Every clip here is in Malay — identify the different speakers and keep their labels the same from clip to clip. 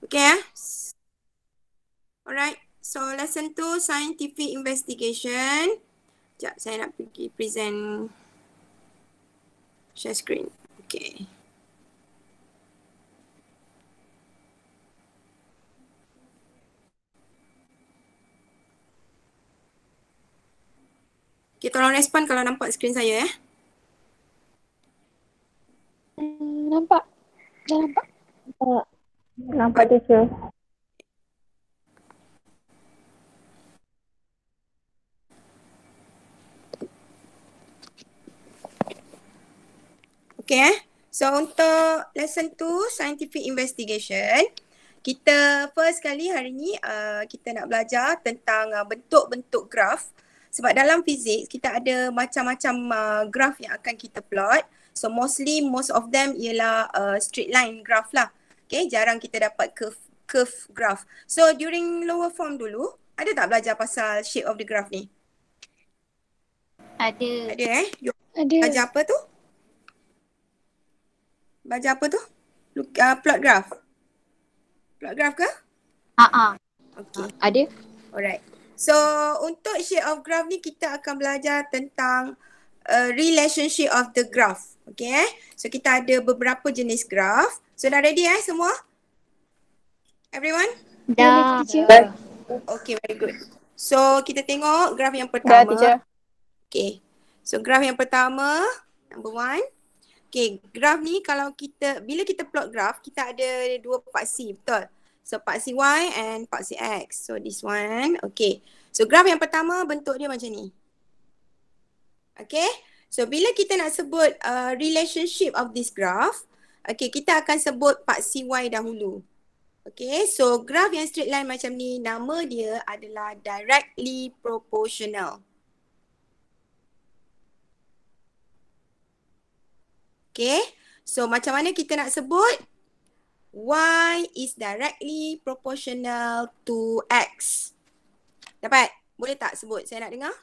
Speaker 1: Okay. Alright. So lesson 2 scientific investigation. Sekejap saya nak pergi present share screen. Okay. Okay, tolong respon kalau nampak skrin saya .
Speaker 2: Nampak. Dah nampak.
Speaker 3: Nampak teacher.
Speaker 1: Okay. So untuk lesson 2 scientific investigation, kita first kali hari ni kita nak belajar tentang bentuk-bentuk graf. Sebab dalam fizik kita ada macam-macam graf yang akan kita plot. So most of them ialah straight line graph lah. Okay, jarang kita dapat curve graph. So during lower form dulu, ada tak belajar pasal shape of the graph ni?
Speaker 4: Ada.
Speaker 1: Ada You
Speaker 2: Ada.
Speaker 1: belajar apa tu? Belajar apa tu? Plot graph. Plot graph ke? Okay.
Speaker 4: Ada.
Speaker 1: Alright. So untuk shape of graph ni kita akan belajar tentang relationship of the graph. Okay. So kita ada beberapa jenis graph. So dah ready semua? Everyone?
Speaker 4: Dah.
Speaker 2: Teacher.
Speaker 1: Okay, very good. So kita tengok graph yang
Speaker 3: Dah
Speaker 1: pertama.
Speaker 3: teacher.
Speaker 1: Okay. So graph yang pertama, number 1. Okay, graph ni bila kita plot graph, kita ada dua paksi, betul? So paksi Y and paksi X. So this one, okay. So graph yang pertama bentuk dia macam ni. Okay. So bila kita nak sebut relationship of this graph, okay, kita akan sebut paksi Y dahulu. Okay, so graph yang straight line macam ni, nama dia adalah directly proportional. Okay, so macam mana kita nak sebut? Y is directly proportional to X. Dapat? Boleh tak sebut? Saya nak dengar.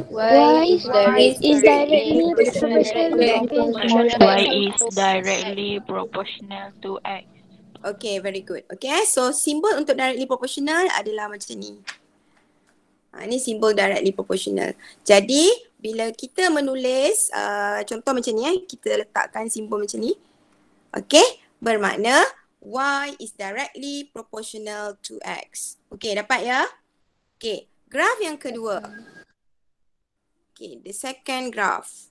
Speaker 2: Y is directly proportional
Speaker 5: Y is directly proportional to X.
Speaker 1: Okay, very good. Okay, so simbol untuk directly proportional adalah macam ni. Ini simbol directly proportional. Jadi, bila kita menulis contoh macam ni kita letakkan simbol macam ni. Okay, bermakna Y is directly proportional to X. Okay, dapat ya? Okay, graf yang kedua. Okay, the second graph.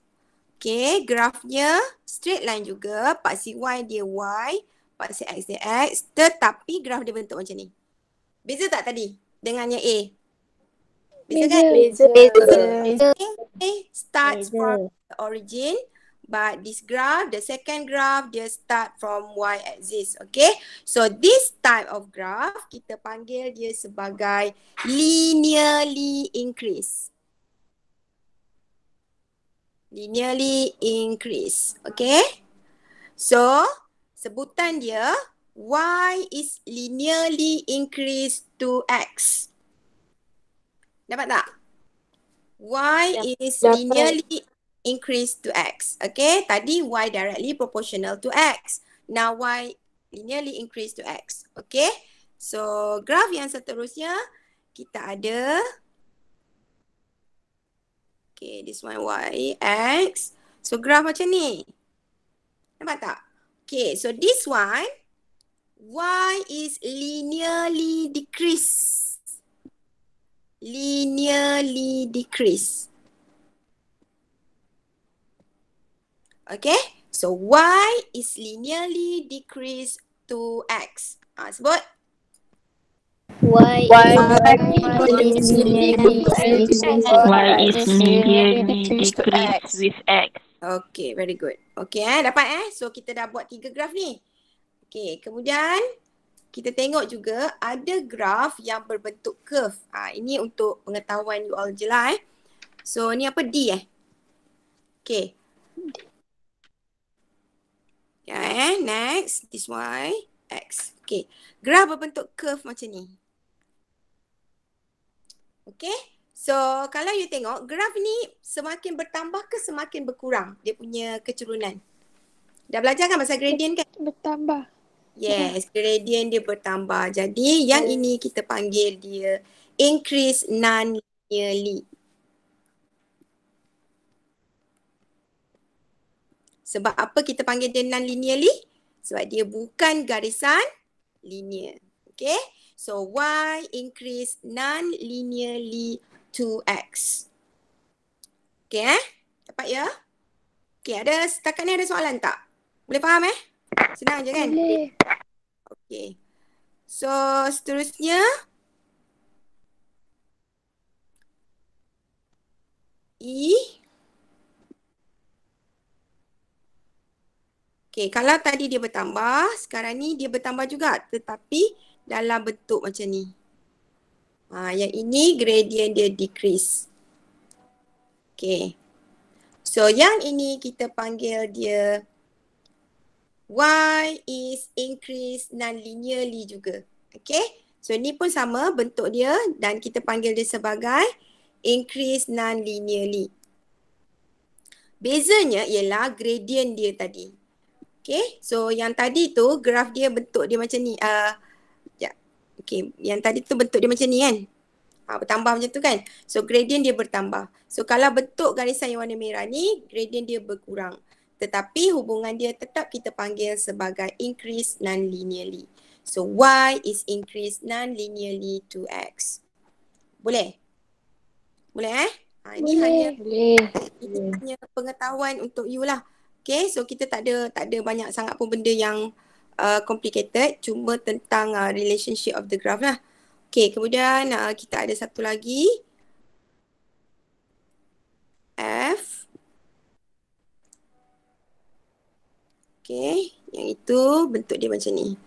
Speaker 1: Okay, grafnya straight line juga. Paksi Y dia Y, paksi X dia X. Tetapi graf dia bentuk macam ni. Beza tak tadi dengan yang A? Beza kan?
Speaker 2: Beza.
Speaker 1: A starts from the origin, but this graph, the second graph, dia start from Y axis. Okay, so this type of graph kita panggil dia sebagai linearly increase. Linearly increase. Okay, so sebutan dia Y is linearly increase to X. Dapat tak? Y is linearly increase to X. Okay, tadi Y directly proportional to X. Now Y linearly increase to X. Okay, so graph yang seterusnya kita ada. Okay, this one Y, X. So graph macam ni. Nampak tak? Okay, so this one Y is linearly decrease. Linearly decrease. Okay, so Y is linearly decrease to X. Sebut.
Speaker 2: Y
Speaker 5: Y is linearly decreased with X.
Speaker 1: Okay, very good. Okay, dapat So kita dah buat 3 graf ni. Okay, kemudian kita tengok juga ada graf yang berbentuk curve. Ini untuk pengetahuan you all je lah So ni apa D Okay. Ya next this Y X. Okay. Graf berbentuk curve macam ni. Okay. So kalau you tengok graf ni semakin bertambah ke semakin berkurang dia punya keturunan. Dah belajar kan pasal gradient kan?
Speaker 2: bertambah.
Speaker 1: Yes, gradient dia bertambah. Jadi yang ini kita panggil dia increase non-linearly. Sebab apa kita panggil dia non-linearly? Sebab dia bukan garisan linear. Okay. So y increase non-linearly to x. Okay Dapat ya? Okay, setakat ni ada soalan tak? Boleh faham Senang je kan?
Speaker 2: Boleh.
Speaker 1: Okay. So seterusnya E. Okay, kalau tadi dia bertambah, sekarang ni dia bertambah juga tetapi dalam bentuk macam ni. Yang ini gradient dia decrease. Okay. So yang ini kita panggil dia y is increase non-linearly juga. Okay. So ni pun sama bentuk dia dan kita panggil dia sebagai increase non-linearly. Bezanya ialah gradient dia tadi. Okay. So yang tadi tu graf dia bentuk dia macam ni. Okay. Yang tadi tu bentuk dia macam ni kan. Bertambah macam tu kan. So gradient dia bertambah. So kalau bentuk garisan yang warna merah ni, gradient dia berkurang. Tetapi hubungan dia tetap kita panggil sebagai increase non-linearly. So y is increased non-linearly to x. Boleh? Boleh Ini hanya pengetahuan untuk you lah. Okay, so kita tak ada banyak sangat pun benda yang complicated. Cuma tentang relationship of the graph lah. Okay, kemudian kita ada satu lagi. F. Okay, yang itu bentuk dia macam ni.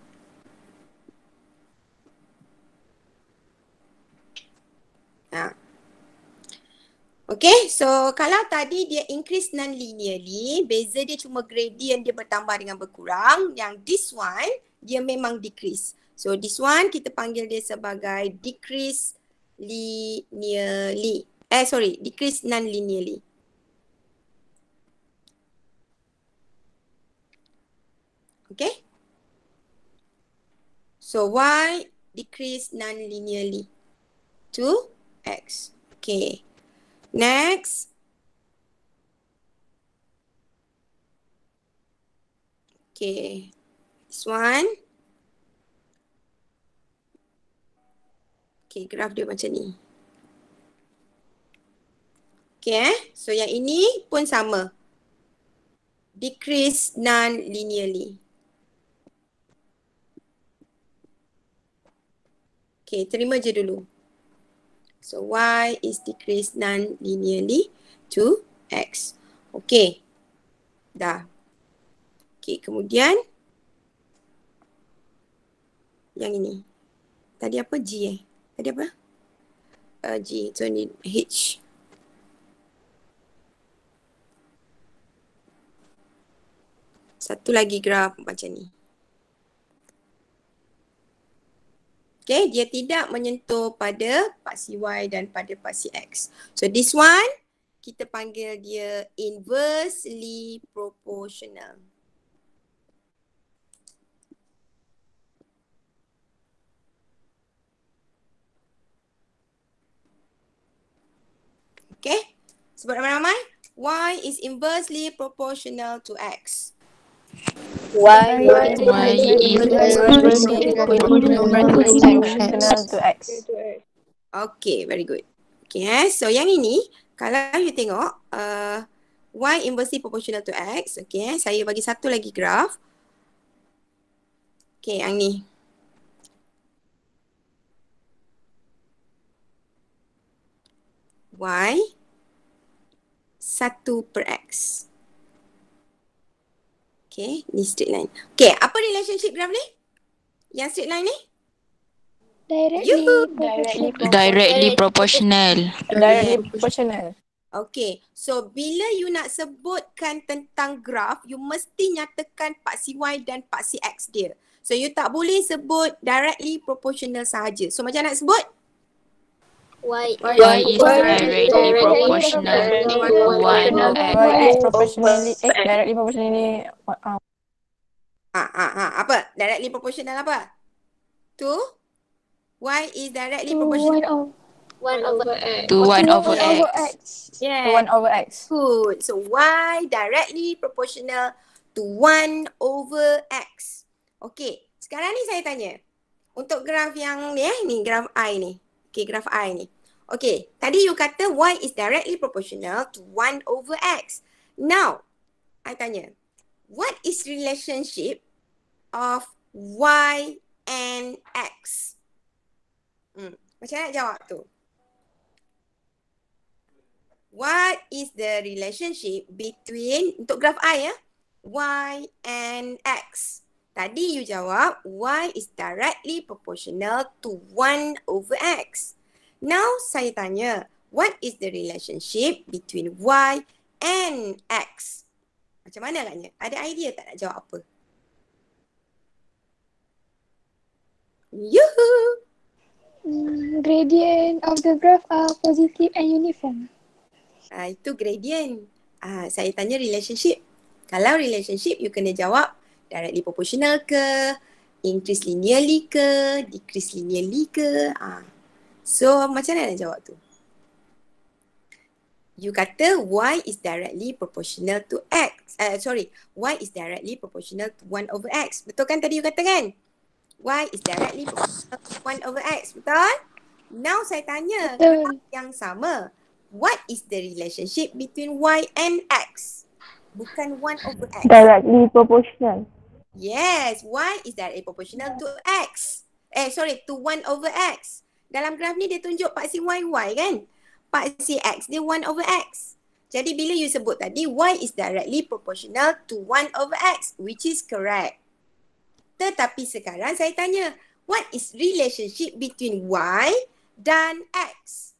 Speaker 1: Okay, so kalau tadi dia increase non-linearly, beza dia cuma gradient dia bertambah dengan berkurang. Yang this one, dia memang decrease. So this one kita panggil dia sebagai decrease linearly. Decrease non-linearly. Okay. So y decrease non-linearly to x. Okay. Next. Okay. This one. Okay, graf dia macam ni. Okay, so yang ini pun sama. Decrease non-linearly. Okay, terima je dulu. So y is decreased non-linearly to x. Okay, dah. Okay, kemudian yang ini. Tadi apa? G Tadi apa? G, so ni H. Satu lagi graf macam ni. Okay, dia tidak menyentuh pada paksi Y dan pada paksi X. So this one, kita panggil dia inversely proportional. Okay, sebut ramai-ramai. Y is inversely proportional to X.
Speaker 5: Y is inversely proportional
Speaker 3: to X.
Speaker 1: Okay, very good. Okay, so yang ini, kalau you tengok, Y inversely proportional to X. Okay, saya bagi satu lagi graf. Okay, yang ni. Y 1/X. Okay, ni straight line. Okay, apa relationship graph ni? Yang straight line ni?
Speaker 5: Directly proportional.
Speaker 3: Directly proportional.
Speaker 1: Okay, so bila you nak sebutkan tentang graph, you mesti nyatakan paksi Y dan paksi X dia. So you tak boleh sebut directly proportional sahaja. So macam nak sebut?
Speaker 5: Y is directly proportional to 1
Speaker 3: Y is proportionally directly proportionally
Speaker 1: Apa? Directly proportional apa? To y is directly
Speaker 2: To
Speaker 1: proportional.
Speaker 2: 1 over X.
Speaker 5: To 1 over
Speaker 2: over
Speaker 5: X.
Speaker 2: X.
Speaker 1: Yeah.
Speaker 3: 1 over X.
Speaker 1: Good. So y directly proportional to 1 over x. Okay. Sekarang ni saya tanya. Untuk graf yang ni ni graf I ni. Okay, graf I ni. Okay, tadi you kata y is directly proportional to 1 over x. Now, I tanya. What is relationship of y and x? Macam mana nak jawab tu? What is the relationship between, untuk graf I ya, y and x? Tadi you jawab y is directly proportional to 1 over x. Now saya tanya, what is the relationship between y and x? Macam mana agaknya? Ada idea tak nak jawab apa? Yuhu!
Speaker 2: Gradient of the graph are positive and uniform.
Speaker 1: Itu gradient. Saya tanya relationship. Kalau relationship, you kena jawab directly proportional ke, increase linearly ke, decrease linearly ke. So, macam mana nak jawab tu? You kata y is directly proportional to x. Y is directly proportional to 1 over x. Betul kan tadi you kata kan? Y is directly proportional to 1 over x. Betul? Now saya tanya graf yang sama. What is the relationship between y and x? Bukan 1 over x.
Speaker 3: Directly proportional.
Speaker 1: Yes, y is directly proportional to x. To 1 over x. Dalam graf ni dia tunjuk paksi y kan? Paksi x dia 1 over x. Jadi bila you sebut tadi y is directly proportional to 1 over x, which is correct. Tetapi sekarang saya tanya, what is relationship between y dan x?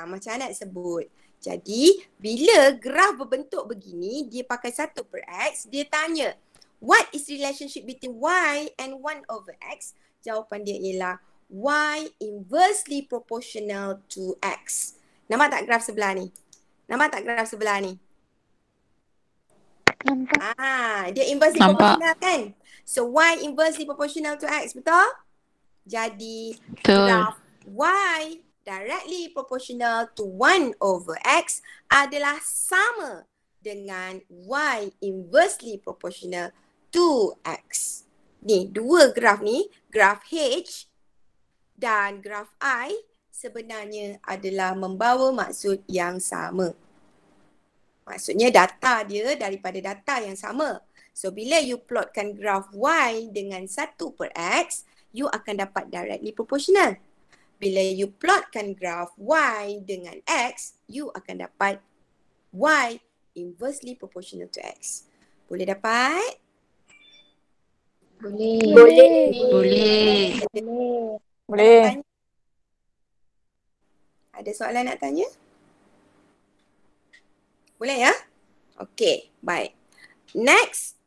Speaker 1: Macam mana nak sebut? Jadi, bila graf berbentuk begini, dia pakai 1 per x, dia tanya, what is relationship between y and 1 over x? Jawapan dia ialah y inversely proportional to x. Nampak tak graf sebelah ni? Nampak tak graf sebelah ni?
Speaker 2: Nampak.
Speaker 1: Dia inversely
Speaker 5: Nampak.
Speaker 1: proportional kan? So, y inversely proportional to x, betul? Jadi,
Speaker 5: Betul.
Speaker 1: graf y directly proportional to 1 over x adalah sama dengan y inversely proportional to x. Ni, dua graf ni, graf H dan graf I sebenarnya adalah membawa maksud yang sama. Maksudnya data dia daripada data yang sama. So, bila you plotkan graf y dengan 1 per x, you akan dapat directly proportional. Bila you plotkan graf y dengan x, you akan dapat y inversely proportional to x. Boleh dapat?
Speaker 5: Boleh.
Speaker 3: Boleh.
Speaker 1: Ada soalan nak tanya? Boleh ya? Okey, baik. Next.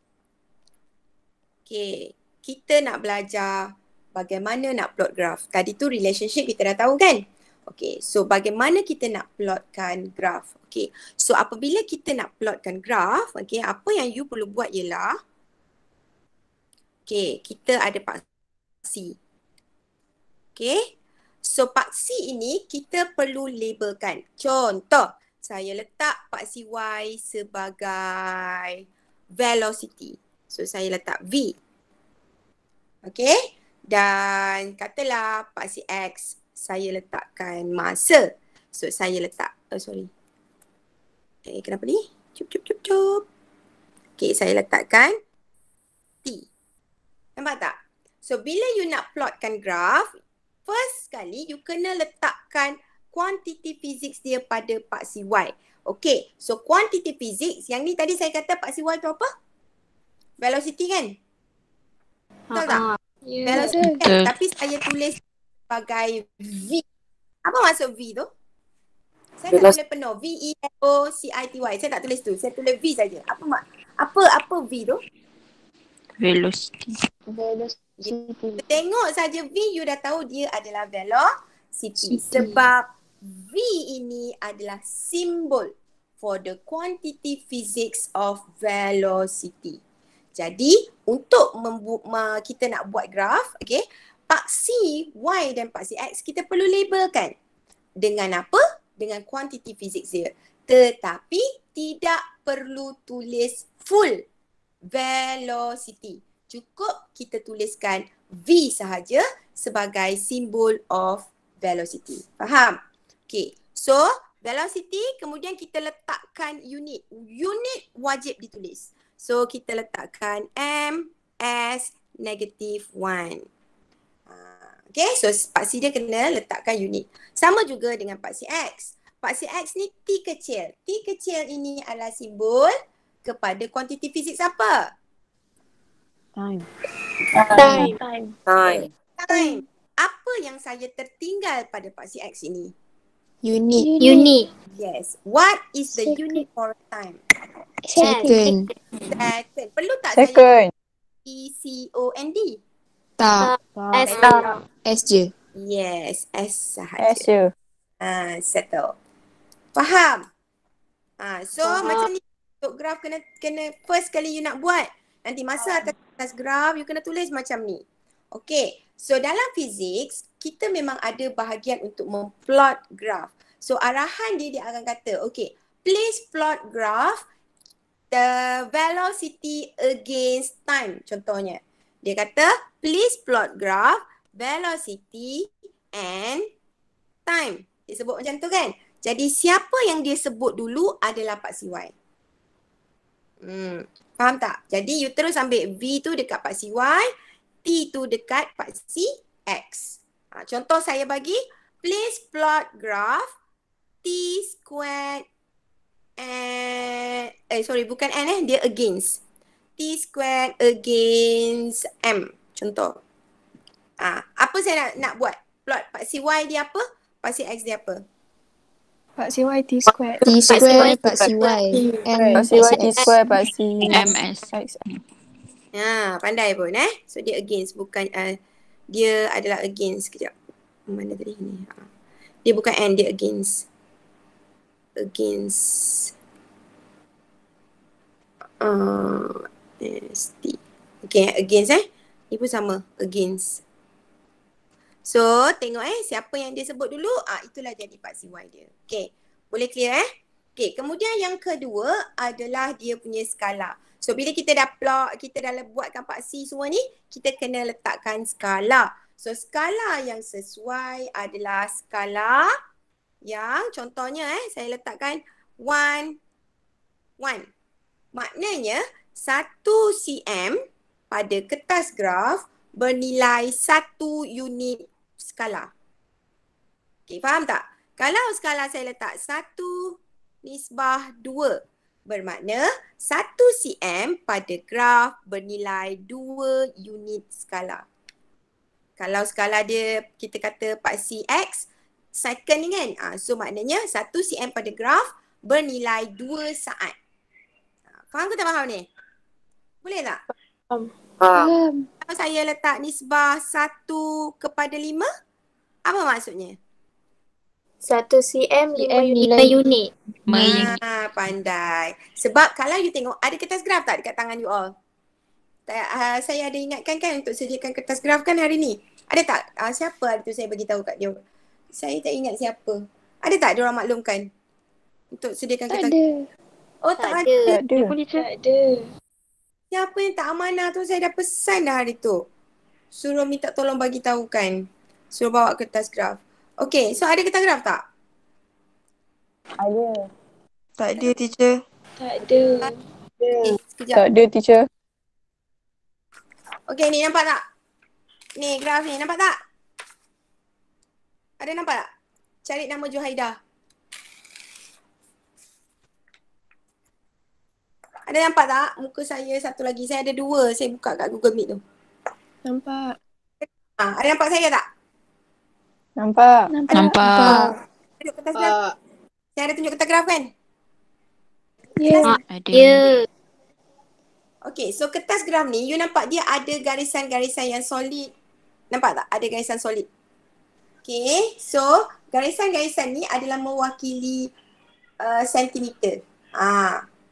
Speaker 1: Okey, kita nak belajar bagaimana nak plot graf. Tadi tu relationship kita dah tahu kan? Okey, so bagaimana kita nak plotkan graf? Okey, so apabila kita nak plotkan graf, okey, apa yang you perlu buat ialah, okey, kita ada paksi. Okey, so paksi ini kita perlu labelkan. Contoh, saya letak paksi y sebagai velocity. So saya letak V. Okey. Dan katalah paksi X saya letakkan masa. So saya letak, kenapa ni? Cup. Okey, saya letakkan T. Nampak tak? So bila you nak plotkan graf, first sekali you kena letakkan quantity physics dia pada paksi Y. Okey, so quantity physics yang ni tadi saya kata paksi Y tu apa? Velocity kan? Betul tak? Velocity kan?
Speaker 5: Betul.
Speaker 1: Tapi saya tulis sebagai V. Apa maksud V tu? Saya tak tulis penuh. V-E-L-O-C-I-T-Y. Saya tak tulis tu. Saya tulis V saja. Apa V tu?
Speaker 5: Velocity.
Speaker 1: Tengok saja V, you dah tahu dia adalah velocity. Sebab V ini adalah simbol for the quantity physics of velocity. Jadi untuk kita nak buat graf, okay, paksi Y dan paksi X kita perlu labelkan. Dengan apa? Dengan kuantiti fizik dia. Tetapi tidak perlu tulis full velocity. Cukup kita tuliskan V sahaja sebagai symbol of velocity. Faham? Okay. So, velocity kemudian kita letakkan unit. Unit wajib ditulis. So, kita letakkan M, S, -1. Okay, so paksi dia kena letakkan unit. Sama juga dengan paksi X. Paksi X ni T kecil. T kecil ini adalah simbol kepada kuantiti fizik apa?
Speaker 3: Time.
Speaker 1: Time. Apa yang saya tertinggal pada paksi X ini?
Speaker 5: Unit.
Speaker 1: Yes. What is the
Speaker 2: Second.
Speaker 1: unit for time?
Speaker 5: Second.
Speaker 1: Second. Perlu tak saya
Speaker 3: Second.
Speaker 1: ECOND?
Speaker 5: Tak. S je.
Speaker 1: Yes, S sahaja.
Speaker 3: S je.
Speaker 1: Settle. Faham? So
Speaker 2: Faham.
Speaker 1: macam ni untuk graf kena first kali you nak buat. Nanti masa atas graf you kena tulis macam ni. Okay. So dalam fizik kita memang ada bahagian untuk memplot graf. So arahan dia akan kata, okay, please plot graph the velocity against time. Contohnya. Dia kata, please plot graph velocity and time. Dia sebut macam tu kan? Jadi siapa yang dia sebut dulu adalah paksi Y. Faham tak? Jadi you terus ambil V tu dekat paksi Y, T tu dekat paksi X. Contoh saya bagi, please plot graph T squared and, bukan N dia against. T squared against M. Contoh. Apa saya nak buat? Plot paksi Y dia apa? Paksi X dia apa?
Speaker 2: Paksi Y T squared.
Speaker 5: T square paksi Y. M
Speaker 3: Paksi Y
Speaker 5: paksi
Speaker 3: T
Speaker 5: X.
Speaker 3: square paksi
Speaker 5: MS.
Speaker 3: X.
Speaker 1: Pandai pun So dia against, bukan dia adalah against. Kejap. Mana tadi ni? Dia bukan N, dia against. Against ST. Okay, against Ni pun sama, against. So, tengok siapa yang dia sebut dulu, itulah jadi paksi Y dia. Okay, boleh clear Okay, kemudian yang kedua adalah dia punya skala. So, bila kita dah plot, kita dah buatkan paksi semua ni, kita kena letakkan skala. So, skala yang sesuai adalah skala yang contohnya saya letakkan 1, 1. Maknanya 1 cm pada kertas graf bernilai 1 unit skala. Okay, faham tak? Kalau skala saya letak 1/2, bermakna 1 cm pada graf bernilai 2 unit skala. Kalau skala dia kita kata paksi X, second ni kan? So maknanya 1 cm pada graf bernilai 2 saat. Faham ke tak faham ni? Boleh tak?
Speaker 2: Faham.
Speaker 1: Kalau saya letak nisbah 1/5, apa maksudnya?
Speaker 2: 1 cm 5 unit.
Speaker 1: Pandai. Sebab kalau you tengok, ada kertas graf tak dekat tangan you all? Saya ada ingatkan kan untuk sediakan kertas graf kan hari ni? Ada tak? Siapa hari tu saya bagi tahu kat dia? Saya tak ingat siapa. Ada tak dia orang maklumkan? Untuk sediakan
Speaker 2: Tak
Speaker 1: kertas.
Speaker 2: ada.
Speaker 1: Oh tak ada.
Speaker 3: Tak ada.
Speaker 2: Tak ada.
Speaker 1: Siapa yang tak amanah tu, saya dah pesan dah hari tu. Suruh minta tolong bagi tahu kan. Suruh bawa kertas graf. Okay, so ada kertas graf tak?
Speaker 3: Ada.
Speaker 5: Tak ada, teacher.
Speaker 2: Tak ada.
Speaker 1: Sekejap.
Speaker 3: Tak ada teacher.
Speaker 1: Okay, ni nampak tak? Ni graf ni, nampak tak? Ada nampak tak? Cari nama Juhaidah. Ada nampak tak? Muka saya satu lagi. Saya ada 2. Saya buka kat Google Meet tu.
Speaker 2: Nampak.
Speaker 1: Ada nampak saya tak?
Speaker 3: Nampak.
Speaker 5: Nampak.
Speaker 1: Tunjuk kertas graf. Saya ada tunjuk kertas graf kan?
Speaker 2: Ya.
Speaker 5: Ada.
Speaker 1: Okay, so kertas graf ni, you nampak dia ada garisan-garisan yang solid. Nampak tak? Ada garisan solid. Okay, so garisan-garisan ni adalah mewakili sentimeter.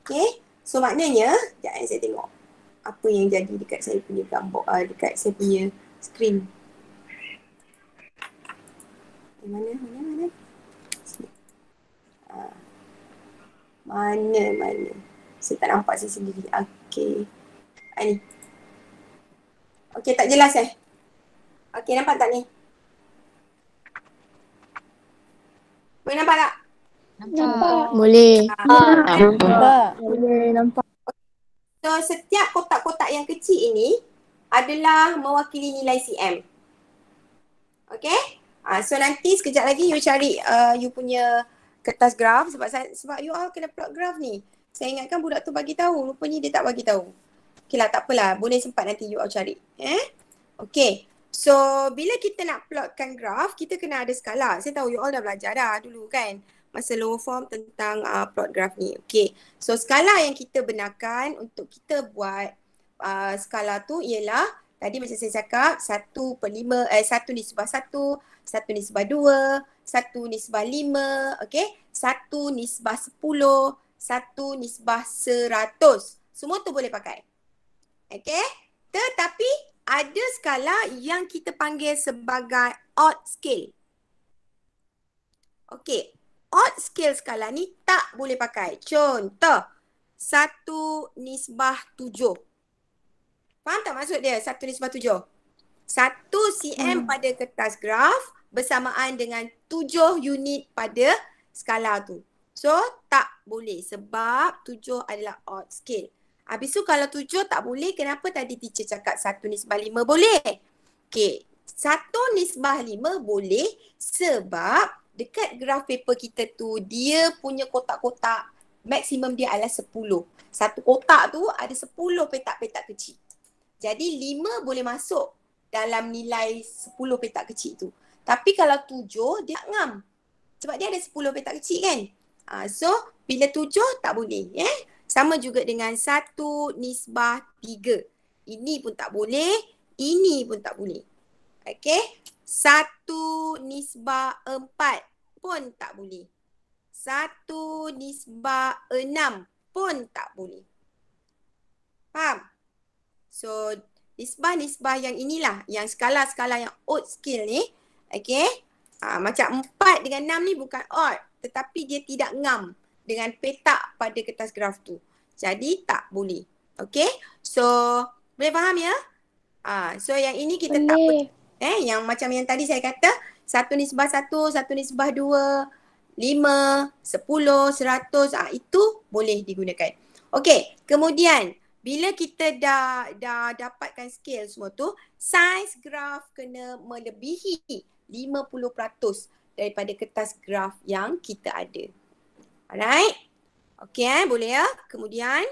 Speaker 1: Okay, so maknanya, sekejap saya tengok. apa yang jadi dekat saya punya gambar, dekat saya punya skrin. Mana? Sini. Mana? Saya tak nampak saya sendiri. Okey. Ni. Okey, tak jelas Okey, nampak tak ni? Boleh nampak tak?
Speaker 2: Nampak.
Speaker 5: Boleh.
Speaker 3: Nampak.
Speaker 2: Boleh nampak.
Speaker 1: So, setiap kotak-kotak yang kecil ini adalah mewakili nilai CM. Okay? So, nanti sekejap lagi you cari you punya kertas graf sebab you all kena plot graf ni. Saya ingatkan budak tu bagi tahu, rupanya dia tak bagi tahu. Okay lah, tak apalah. Boleh sempat nanti you all cari. Okay. So, bila kita nak plotkan graf, kita kena ada skala. Saya tahu you all dah belajar dah dulu kan. Masa lower form tentang plot graf ni. Okay. So, skala yang kita benarkan untuk kita buat skala tu ialah tadi macam saya cakap 1/5, 1/1, 1/2, 1/5, okay. 1/10, 1/100. Semua tu boleh pakai. Okay. Tetapi ada skala yang kita panggil sebagai odd scale. Okay. Odd scale skala ni tak boleh pakai. Contoh, 1/7. Faham tak maksud dia 1/7? 1 cm pada kertas graf bersamaan dengan 7 unit pada skala tu. So, tak boleh sebab 7 adalah odd scale. Habis tu kalau 7 tak boleh, kenapa tadi teacher cakap 1/5 boleh? Okay, 1/5 boleh sebab dekat graf paper kita tu, dia punya kotak-kotak maksimum dia adalah 10. Satu kotak tu ada 10 petak-petak kecil. Jadi 5 boleh masuk dalam nilai 10 petak kecil tu. Tapi kalau 7 dia ngam. Sebab dia ada 10 petak kecil kan. So bila 7 tak boleh. Sama juga dengan 1/3. Ini pun tak boleh. Ini pun tak boleh. Okay. 1/4 pun tak boleh. 1/6 pun tak boleh. Faham? So, nisbah-nisbah yang inilah, yang skala-skala yang odd scale ni, okay. Macam 4 dengan 6 ni bukan odd, tetapi dia tidak ngam dengan petak pada kertas graf tu. Jadi, tak boleh. Okay. So, boleh faham ya? So, yang ini kita tak boleh. Yang macam yang tadi saya kata, 1/1, 1/2, 5, 10, 100, itu boleh digunakan. Okay, kemudian bila kita dah dapatkan scale semua tu, saiz graf kena melebihi 50% daripada kertas graf yang kita ada. Alright? Okay, boleh ya? Kemudian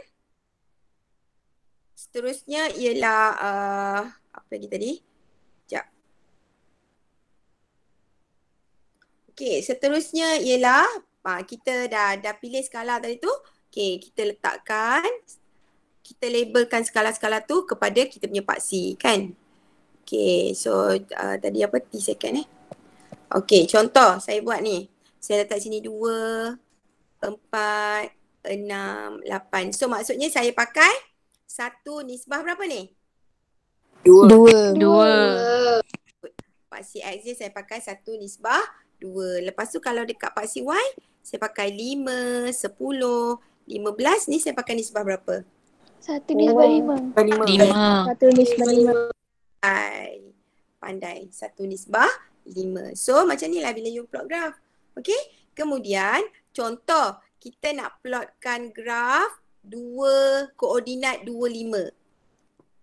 Speaker 1: seterusnya ialah apa lagi tadi? Sekejap. Okay, seterusnya ialah kita dah pilih skala tadi tu. Okay, kita letakkan, kita labelkan skala-skala tu kepada kita punya paksi kan. Okay, so tadi apa? T second Okay, contoh saya buat ni. Saya letak sini 2, 4, 6, 8. So maksudnya saya pakai 1 nisbah berapa ni?
Speaker 3: 2.
Speaker 1: Paksi X dia saya pakai 1 nisbah 2. Lepas tu kalau dekat paksi Y, saya pakai 5, 10, 15. Ni saya pakai nisbah berapa?
Speaker 2: 1/5.
Speaker 5: 5.
Speaker 2: 1/5.
Speaker 1: Pandai. 1/5. So macam ni lah bila you plot graf. Okay. Kemudian contoh kita nak plotkan graf 2 koordinat 25.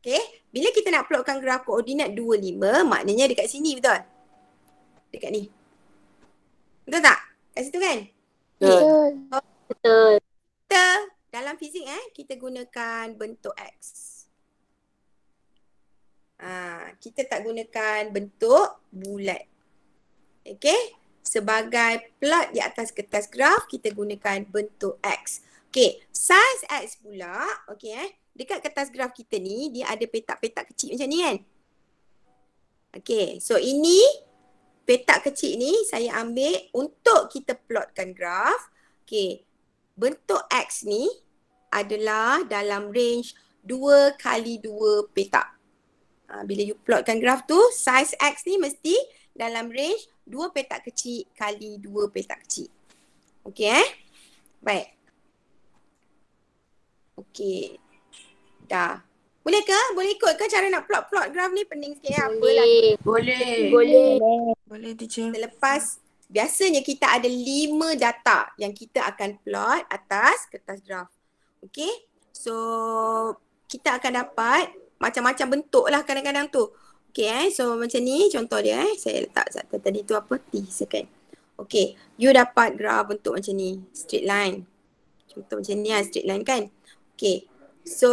Speaker 1: Okay. Bila kita nak plotkan graf koordinat 25, maknanya dekat sini betul? Dekat ni. Betul tak? Kat situ kan?
Speaker 2: Betul.
Speaker 1: Kita dalam fizik kita gunakan bentuk X. Kita tak gunakan bentuk bulat. Okay. Sebagai plot di atas kertas graf, kita gunakan bentuk X. Okay. Saiz X pula, okay dekat kertas graf kita ni, dia ada petak-petak kecil macam ni kan. Okay. So ini petak kecil ni saya ambil untuk kita plotkan graf. Okay. Bentuk X ni adalah dalam range 2 kali 2 petak. Bila you plotkan graf tu, size X ni mesti dalam range 2 petak kecil kali 2 petak kecil. Okey Baik. Okey. Dah. Boleh ke? Boleh ikut ke cara nak plot graf ni? Pening sikit ya. Apalah.
Speaker 5: Boleh teacher.
Speaker 1: Selepas, biasanya kita ada 5 data yang kita akan plot atas kertas graf. Okey. So, kita akan dapat macam-macam bentuk lah kadang-kadang tu. Okay so macam ni contoh dia Saya letak tadi tu apa? T second. Okay, you dapat graf bentuk macam ni. Straight line. Contoh macam ni lah, straight line kan. Okay, so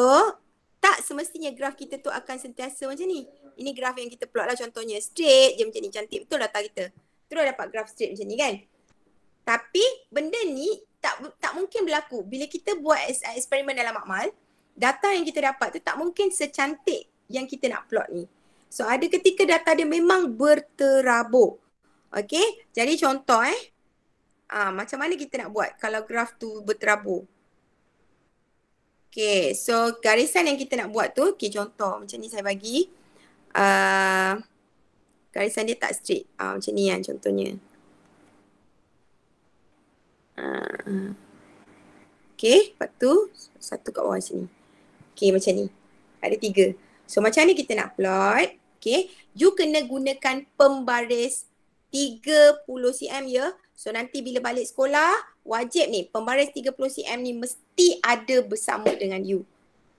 Speaker 1: tak semestinya graf kita tu akan sentiasa macam ni. Ini graf yang kita plot lah contohnya. Straight je macam ni, cantik betul data kita. Terus dapat graf straight macam ni kan. Tapi benda ni tak mungkin berlaku. Bila kita buat eksperimen dalam makmal, data yang kita dapat tu tak mungkin secantik yang kita nak plot ni. So ada ketika data dia memang berterabur. Okay, jadi contoh macam mana kita nak buat kalau graf tu berterabur. Okay, so garisan yang kita nak buat tu, okay contoh macam ni saya bagi. Garisan dia tak straight. Macam ni kan contohnya. Okay, lepas tu satu kat bawah sini. Okay, macam ni. Ada 3. So, macam ni kita nak plot. Okay, you kena gunakan pembaris 30 cm ya. So, nanti bila balik sekolah, wajib ni pembaris 30 cm ni mesti ada bersama dengan you.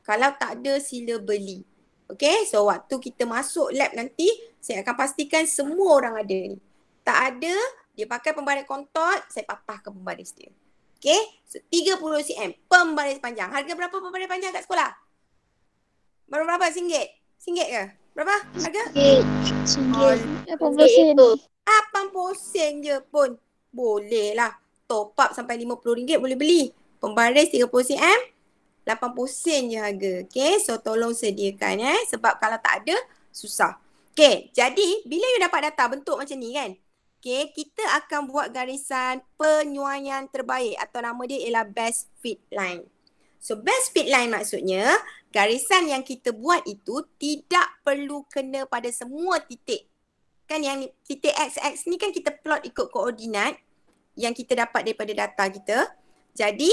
Speaker 1: Kalau tak ada, sila beli. Okay, so waktu kita masuk lab nanti, saya akan pastikan semua orang ada ni. Tak ada, dia pakai pembaris kontot, saya patahkan pembaris dia. Okay, so 30 cm pembaris panjang. Harga berapa pembaris panjang kat sekolah? Baru berapa? RM1? RM1 ke? Berapa harga?
Speaker 2: RM1. 80 sen.
Speaker 1: 80 sen je pun. Boleh lah. Top up sampai RM50 boleh beli. Pembaris 30 cm, 80 sen je harga. Okay, so tolong sediakan sebab kalau tak ada, susah. Okay, jadi bila you dapat data bentuk macam ni kan, okay, kita akan buat garisan penyuaian terbaik atau nama dia ialah best fit line. So best fit line maksudnya garisan yang kita buat itu tidak perlu kena pada semua titik. Kan yang titik X ni kan kita plot ikut koordinat yang kita dapat daripada data kita. Jadi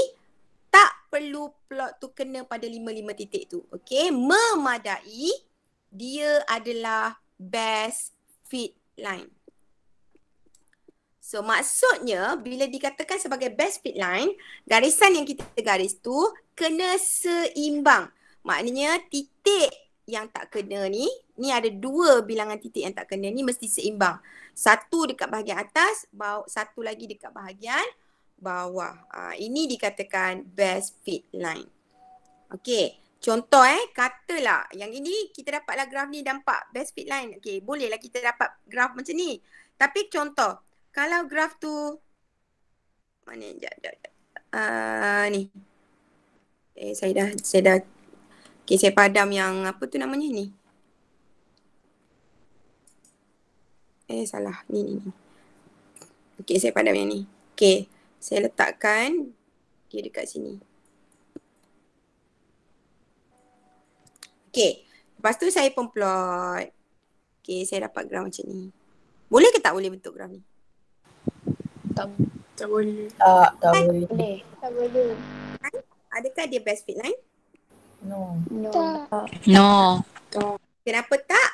Speaker 1: tak perlu plot tu kena pada 5 titik tu. Okay, memadai dia adalah best fit line. So maksudnya bila dikatakan sebagai best fit line, garisan yang kita garis tu kena seimbang. Maknanya titik yang tak kena ni ada 2 bilangan titik yang tak kena ni mesti seimbang. Satu dekat bahagian atas, satu lagi dekat bahagian bawah. Ini dikatakan best fit line. Okey, contoh katalah yang ini kita dapatlah graf ni nampak best fit line. Okey, bolehlah kita dapat graf macam ni. Tapi contoh kalau graf tu mana ni. Saya dah okey, saya padam yang apa tu namanya ni. Salah. Ni. Okey, saya padam yang ni. Okey, saya letakkan dia dekat sini. Okey, lepas tu saya pun plot. Okey, saya dapat graf macam ni. Boleh ke tak boleh bentuk graf ni?
Speaker 3: Tak boleh.
Speaker 2: Tak boleh. Tak boleh.
Speaker 1: Adakah dia best fit line?
Speaker 3: No.
Speaker 5: No.
Speaker 1: Kenapa tak?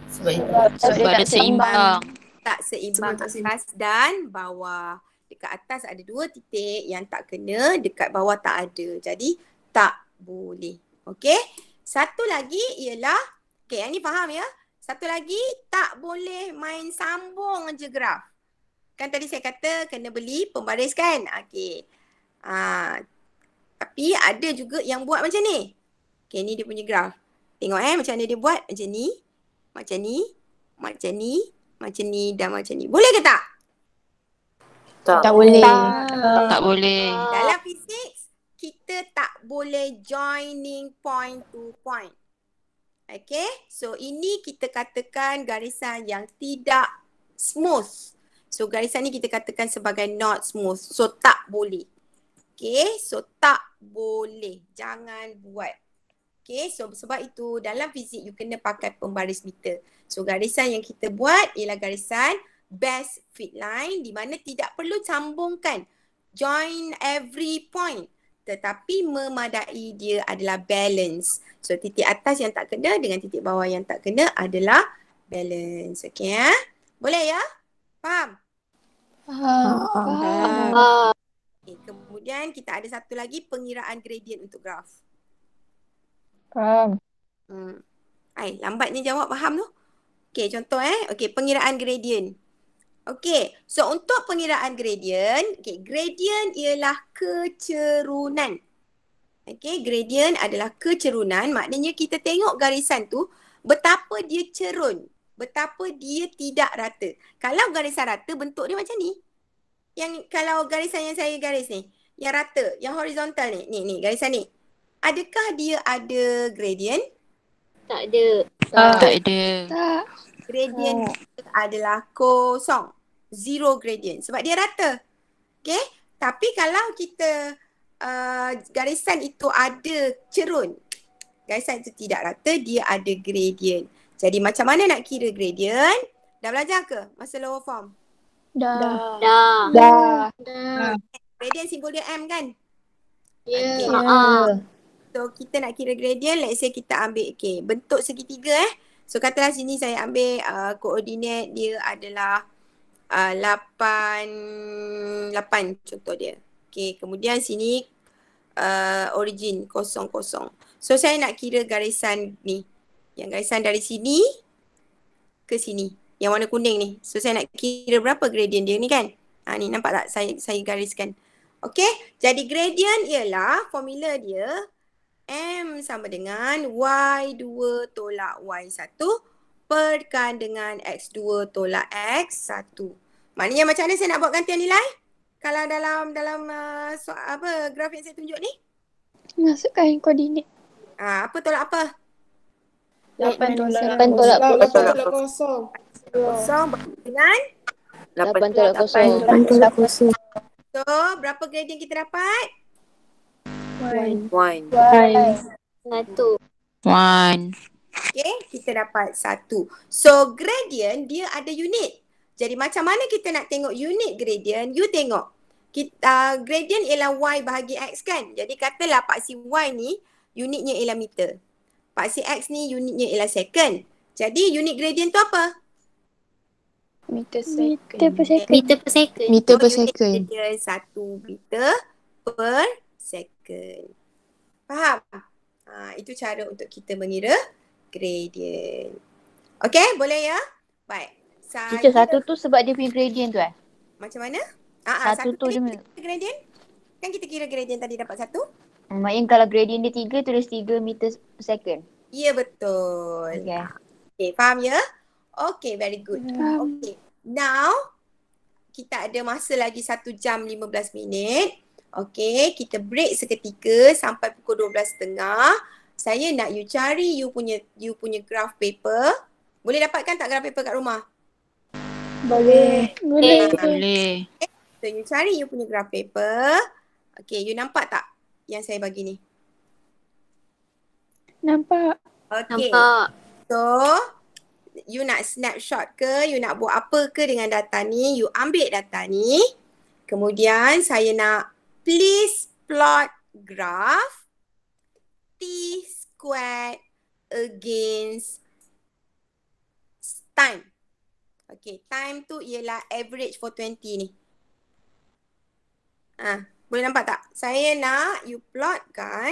Speaker 3: Sebab itu.
Speaker 5: Sebab dia seimbang.
Speaker 1: Tak seimbang
Speaker 3: Sebab tak
Speaker 1: atas dan bawah. Dekat atas ada 2 titik yang tak kena, dekat bawah tak ada. Jadi tak boleh. Okey? Satu lagi ialah, okey yang ni faham ya? Satu lagi tak boleh main sambung je graf. Kan tadi saya kata kena beli pembaris kan? Okey. Tapi ada juga yang buat macam ni. Okey, ni dia punya graf. Tengok macam mana dia buat. Macam ni, macam ni, macam ni, macam ni dan macam ni. Boleh ke tak?
Speaker 3: Tak
Speaker 2: boleh.
Speaker 5: Tak boleh.
Speaker 1: Dalam fisik, kita tak boleh joining point to point. Okay, so ini kita katakan garisan yang tidak smooth. So garisan ni kita katakan sebagai not smooth. So tak boleh. Okay, so tak boleh. Jangan buat. Okay, so sebab itu dalam fizik you kena pakai pembaris meter. So garisan yang kita buat ialah garisan best fit line di mana tidak perlu sambungkan join every point. Tetapi memadai dia adalah balance. So titik atas yang tak kena dengan titik bawah yang tak kena adalah balance. Okay ya? Boleh ya? Faham?
Speaker 2: Faham.
Speaker 1: Okay, kemudian kita ada satu lagi pengiraan gradient untuk graf.
Speaker 2: Faham.
Speaker 1: Lambatnya jawab faham tu? Okay, contoh Okay, pengiraan gradient. Okay, so untuk pengiraan gradient, okay, gradient ialah kecerunan. Okay, gradient adalah kecerunan, maknanya kita tengok garisan tu betapa dia cerun, betapa dia tidak rata. Kalau garisan rata, bentuk dia macam ni. Yang kalau garisan yang saya garis ni, yang rata, yang horizontal ni garisan ni. Adakah dia ada gradient?
Speaker 3: Tak ada.
Speaker 5: Tak ada.
Speaker 2: Tak.
Speaker 1: Gradient adalah kosong. Zero gradient. Sebab dia rata. Okay. Tapi kalau kita garisan itu ada cerun. Garisan itu tidak rata, dia ada gradient. Jadi macam mana nak kira gradient? Dah belajar ke masa lower form?
Speaker 2: Dah.
Speaker 1: Gradient simbol dia M kan?
Speaker 3: Ya.
Speaker 1: Okay. So kita nak kira gradient, let's say kita ambil bentuk segitiga So katalah sini saya ambil koordinat dia adalah 8 contoh dia. Okay, kemudian sini origin 0, 0. So saya nak kira garisan ni. Yang garisan dari sini ke sini. Yang warna kuning ni. So saya nak kira berapa gradient dia ni kan. Ni nampak tak saya gariskan. Okay, jadi gradient ialah formula dia M sama dengan Y2 tolak Y1 perkan dengan X2 tolak X1. Maknanya macam mana saya nak buat gantian nilai? Kalau dalam graf yang saya tunjuk ni?
Speaker 2: Masukkan koordinat.
Speaker 1: Apa tolak apa?
Speaker 2: 8 tolak
Speaker 3: 8 tolak
Speaker 1: 0 dengan
Speaker 3: 8 tolak 0.
Speaker 2: 8 tolak 0.
Speaker 1: So, berapa gradient kita dapat?
Speaker 3: 1.
Speaker 2: 1.
Speaker 3: 1.
Speaker 5: 1.
Speaker 1: Okay, kita dapat 1. So, gradient dia ada unit. Jadi, macam mana kita nak tengok unit gradient? You tengok. Gradient ialah Y bahagi X kan? Jadi, katalah paksi Y ni unitnya ialah meter. Paksi X ni unitnya ialah second. Jadi, unit gradient tu apa?
Speaker 2: Meter per second.
Speaker 3: Meter per second.
Speaker 2: Meter per
Speaker 1: Unit
Speaker 2: second.
Speaker 1: gradient 1 meter per second. Faham? Itu cara untuk kita mengira gradient. Okay, boleh ya? Baik.
Speaker 3: Teacher, satu tu sebab dia punya gradient tu
Speaker 1: Macam mana?
Speaker 3: Satu tu
Speaker 1: tadi
Speaker 3: dia
Speaker 1: kita gradient. Kan kita kira gradient tadi dapat 1?
Speaker 3: Maksudnya kalau gradient dia 3, tulis 3 meter per second.
Speaker 1: Ya, betul.
Speaker 3: Okay.
Speaker 1: Okay, faham ya? Okay, very good. Okay, now kita ada masa lagi 1 jam 15 minit. Okay, kita break seketika sampai pukul 12.30. Saya nak you cari you punya graph paper. Boleh dapatkan tak graph paper kat rumah?
Speaker 2: Boleh.
Speaker 5: Boleh.
Speaker 1: So, you cari you punya graph paper. Okay, you nampak tak yang saya bagi ni?
Speaker 2: Nampak.
Speaker 1: Okay.
Speaker 3: Nampak.
Speaker 1: So, you nak snapshot ke, you nak buat apa ke dengan data ni, you ambil data ni. Kemudian saya nak please plot graph T squared against time. Okay, time tu ialah average for 20 ni. Boleh nampak tak? Saya nak you plotkan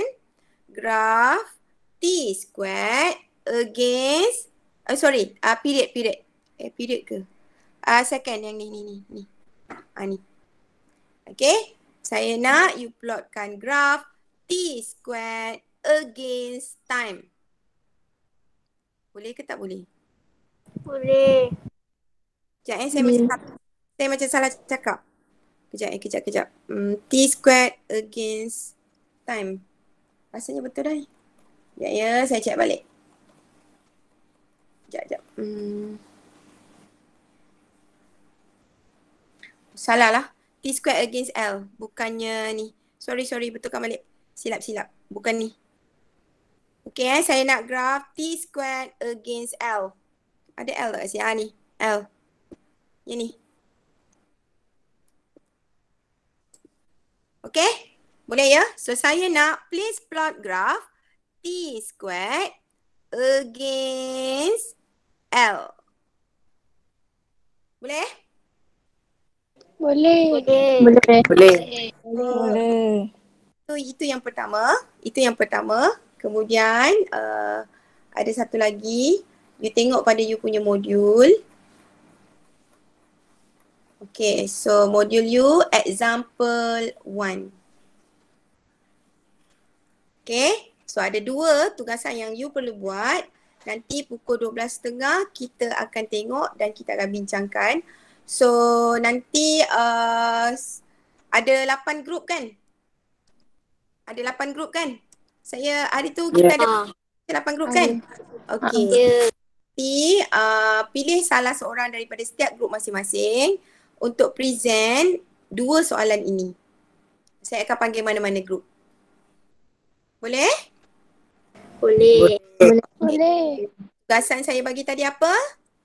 Speaker 1: graph T squared against period. Period ke? Second yang ni. Ni. Okay. Saya nak you plotkan graph T squared against time. Boleh ke tak boleh?
Speaker 3: Boleh.
Speaker 1: Sekejap saya macam salah cakap. Kejap. T squared against time. Rasanya betul dah ni. Ya, saya check balik. Sekejap. Salah lah. T squared against L. Bukannya ni. Sorry. Betulkan balik. Silap. Bukan ni. Okay, saya nak graf T squared against L. Ada L tak kat sini? Ni, L. Yang ni. Okay, boleh ya? So, saya nak please plot graph T squared against L. Boleh?
Speaker 2: Boleh.
Speaker 3: Boleh.
Speaker 2: Boleh.
Speaker 1: Boleh. Itu yang pertama. Itu yang pertama. Kemudian ada satu lagi. You tengok pada you punya modul. Okay, so modul you example 1. Okay, so ada 2 tugasan yang you perlu buat. Nanti pukul 12.30 kita akan tengok dan kita akan bincangkan. So nanti ada 8 grup kan? Ada 8 grup kan? Saya hari tu kita ada 8 grup kan? Okay. Nanti pilih salah seorang daripada setiap grup masing-masing untuk present 2 soalan ini. Saya akan panggil mana-mana grup. Boleh?
Speaker 3: Boleh.
Speaker 2: Boleh.
Speaker 1: Tugasan saya bagi tadi apa?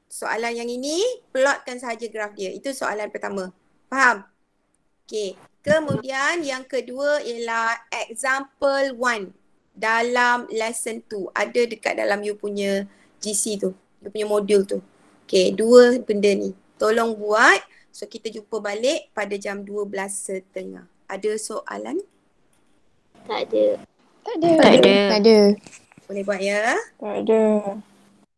Speaker 1: Soalan yang ini, plotkan sahaja graf dia. Itu soalan pertama. Faham? Okay. Kemudian yang kedua ialah example 1 dalam lesson 2. Ada dekat dalam you punya GC tu. You punya modul tu. Okay, 2 benda ni. Tolong buat. So kita jumpa balik pada jam 12.30. Ada soalan?
Speaker 3: Tak ada.
Speaker 2: Tak ada.
Speaker 5: Tak ada.
Speaker 1: Boleh buat ya?
Speaker 2: Tak ada.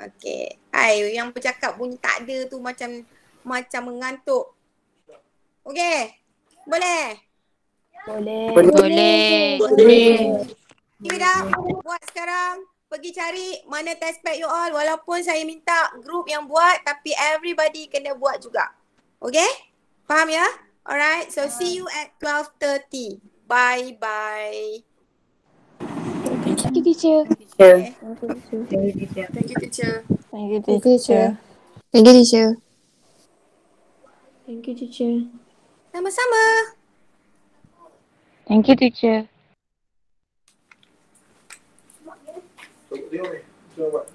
Speaker 1: Okay. Hai, yang bercakap bunyi tak ada tu macam mengantuk. Okay. Boleh?
Speaker 5: Boleh.
Speaker 1: Give it up. Buat sekarang. Pergi cari mana test pack you all. Walaupun saya minta group yang buat, tapi everybody kena buat juga. Okay? Faham ya? Alright. So see you at 12:30. Bye-bye.
Speaker 2: Thank you, teacher.
Speaker 1: Okay. Thank you, teacher.
Speaker 2: Thank you, teacher.
Speaker 4: Thank you, teacher.
Speaker 2: Thank you, teacher.
Speaker 4: Thank you, teacher.
Speaker 1: Sama-sama.
Speaker 5: Thank you, teacher.
Speaker 6: Tengok ni. Cuba buat.